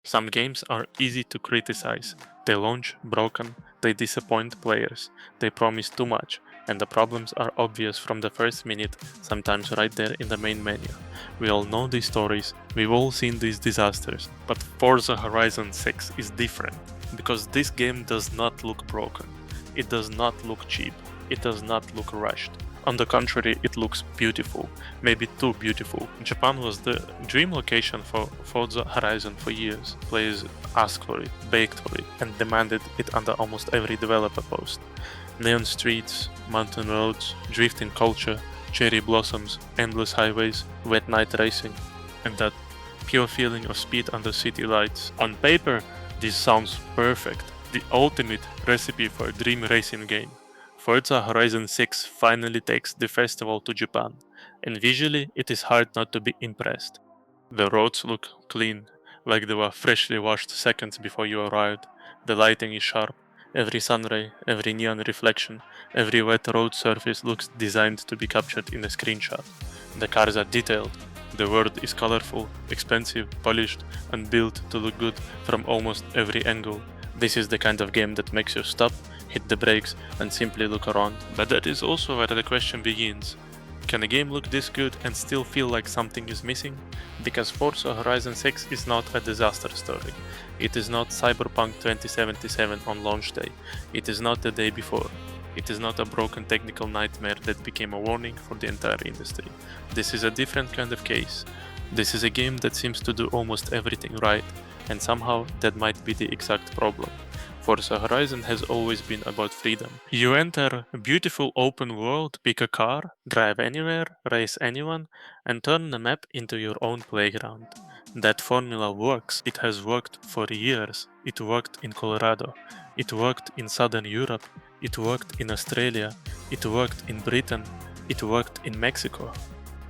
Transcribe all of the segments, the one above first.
Some games are easy to criticize. They launch broken, they disappoint players, they promise too much, and the problems are obvious from the first minute, sometimes right there in the main menu. We all know these stories, we've all seen these disasters, but Forza Horizon 6 is different, because this game does not look broken, it does not look cheap, it does not look rushed. On the contrary, it looks beautiful, maybe too beautiful. Japan was the dream location for Forza Horizon for years. Players asked for it, begged for it, and demanded it under almost every developer post. Neon streets, mountain roads, drifting culture, cherry blossoms, endless highways, wet night racing, and that pure feeling of speed under city lights. On paper, this sounds perfect, the ultimate recipe for a dream racing game. Forza Horizon 6 finally takes the festival to Japan, and visually it is hard not to be impressed. The roads look clean, like they were freshly washed seconds before you arrived. The lighting is sharp, every sunray, every neon reflection, every wet road surface looks designed to be captured in a screenshot. The cars are detailed, the world is colorful, expensive, polished, and built to look good from almost every angle. This is the kind of game that makes you stop, hit the brakes, and simply look around. But that is also where the question begins. Can a game look this good and still feel like something is missing? Because Forza Horizon 6 is not a disaster story. It is not Cyberpunk 2077 on launch day. It is not the day before. It is not a broken technical nightmare that became a warning for the entire industry. This is a different kind of case. This is a game that seems to do almost everything right, and somehow that might be the exact problem. Forza Horizon has always been about freedom. You enter a beautiful open world, pick a car, drive anywhere, race anyone, and turn the map into your own playground. That formula works. It has worked for years. It worked in Colorado. It worked in Southern Europe. It worked in Australia. It worked in Britain. It worked in Mexico.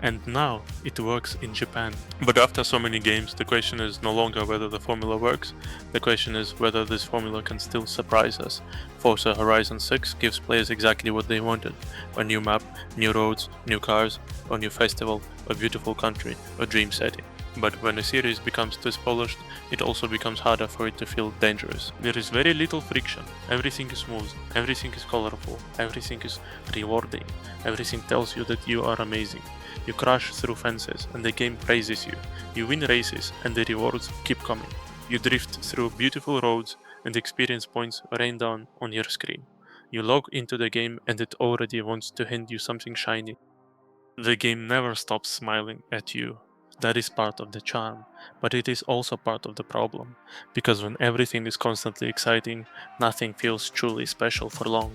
And now it works in Japan. But after so many games, the question is no longer whether the formula works, the question is whether this formula can still surprise us. Forza Horizon 6 gives players exactly what they wanted: a new map, new roads, new cars, a new festival, a beautiful country, a dream setting. But when a series becomes this polished, it also becomes harder for it to feel dangerous. There is very little friction, everything is smooth, everything is colorful, everything is rewarding, everything tells you that you are amazing. You crash through fences and the game praises you. You win races and the rewards keep coming. You drift through beautiful roads and experience points rain down on your screen. You log into the game and it already wants to hand you something shiny. The game never stops smiling at you. That is part of the charm, but it is also part of the problem, because when everything is constantly exciting, nothing feels truly special for long.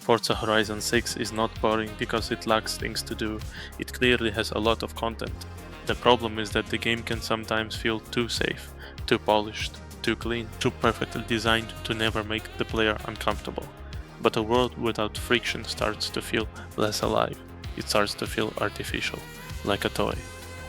Forza Horizon 6 is not boring because it lacks things to do, it clearly has a lot of content. The problem is that the game can sometimes feel too safe, too polished, too clean, too perfectly designed to never make the player uncomfortable. But a world without friction starts to feel less alive. It starts to feel artificial, like a toy.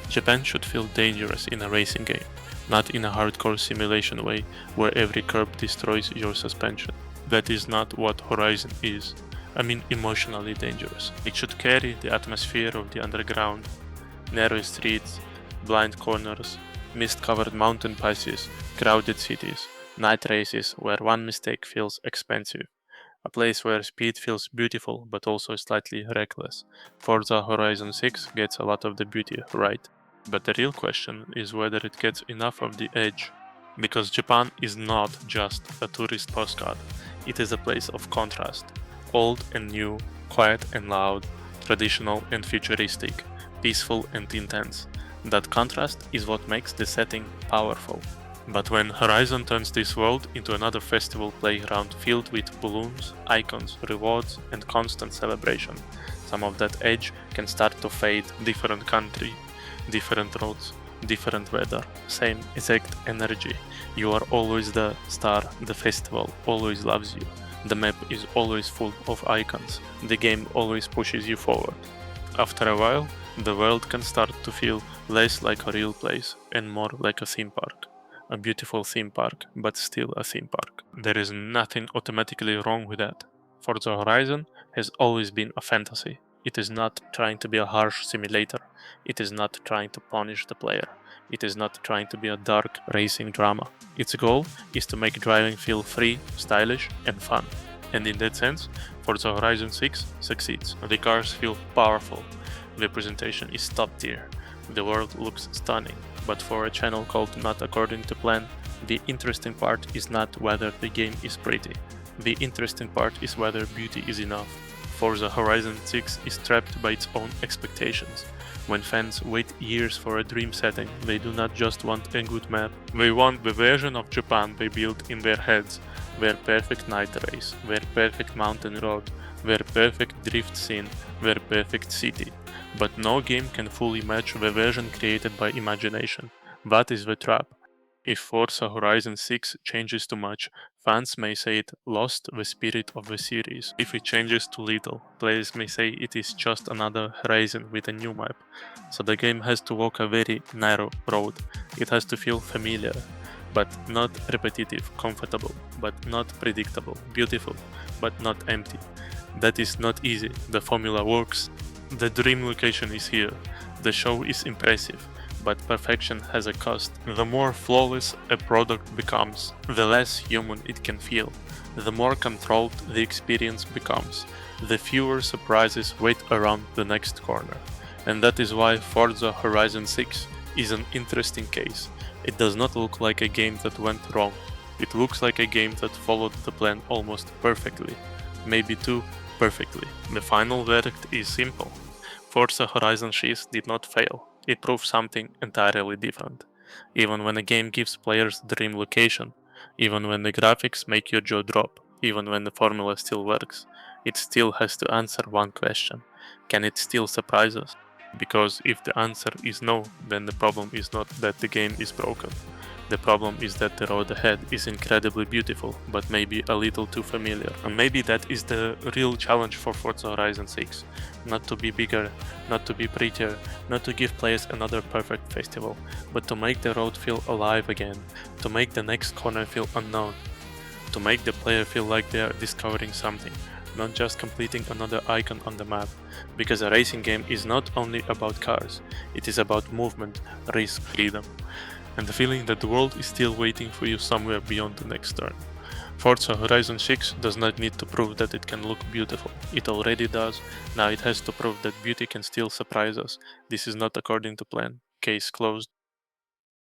Japan should feel dangerous in a racing game, not in a hardcore simulation way where every curb destroys your suspension. That is not what Horizon is. I mean emotionally dangerous. It should carry the atmosphere of the underground, narrow streets, blind corners, mist-covered mountain passes, crowded cities, night races where one mistake feels expensive. A place where speed feels beautiful but also slightly reckless. Forza Horizon 6 gets a lot of the beauty right. But the real question is whether it gets enough of the edge. Because Japan is not just a tourist postcard, it is a place of contrast. Old and new, quiet and loud, traditional and futuristic, peaceful and intense. That contrast is what makes the setting powerful. But when Horizon turns this world into another festival playground filled with balloons, icons, rewards, and constant celebration, some of that edge can start to fade. Different country, different roads, different weather, same exact energy. You are always the star, the festival always loves you. The map is always full of icons, the game always pushes you forward. After a while, the world can start to feel less like a real place and more like a theme park. A beautiful theme park, but still a theme park. There is nothing automatically wrong with that. Forza Horizon has always been a fantasy. It is not trying to be a harsh simulator. It is not trying to punish the player. It is not trying to be a dark racing drama. Its goal is to make driving feel free, stylish, and fun. And in that sense, Forza Horizon 6 succeeds. The cars feel powerful, the presentation is top tier, the world looks stunning, but for a channel called Not According to Plan, the interesting part is not whether the game is pretty. The interesting part is whether beauty is enough. Forza Horizon 6 is trapped by its own expectations. When fans wait years for a dream setting, they do not just want a good map, they want the version of Japan they built in their heads, their perfect night race, their perfect mountain road, their perfect drift scene, their perfect city. But no game can fully match the version created by imagination. That is the trap. If Forza Horizon 6 changes too much, fans may say it lost the spirit of the series. If it changes too little, players may say it is just another Horizon with a new map. So the game has to walk a very narrow road. It has to feel familiar, but not repetitive, comfortable, but not predictable, beautiful, but not empty. That is not easy. The formula works. The dream location is here. The show is impressive. But perfection has a cost. The more flawless a product becomes, the less human it can feel. The more controlled the experience becomes, the fewer surprises wait around the next corner. And that is why Forza Horizon 6 is an interesting case. It does not look like a game that went wrong. It looks like a game that followed the plan almost perfectly. Maybe too perfectly. The final verdict is simple. Forza Horizon 6 did not fail. It proves something entirely different. Even when a game gives players the dream location, even when the graphics make your jaw drop, even when the formula still works, it still has to answer one question. Can it still surprise us? Because if the answer is no, then the problem is not that the game is broken. The problem is that the road ahead is incredibly beautiful, but maybe a little too familiar. And maybe that is the real challenge for Forza Horizon 6. Not to be bigger, not to be prettier, not to give players another perfect festival, but to make the road feel alive again, to make the next corner feel unknown, to make the player feel like they are discovering something, not just completing another icon on the map. Because a racing game is not only about cars, it is about movement, risk, freedom, and the feeling that the world is still waiting for you somewhere beyond the next turn. Forza Horizon 6 does not need to prove that it can look beautiful. It already does. Now it has to prove that beauty can still surprise us. This is not according to plan. Case closed.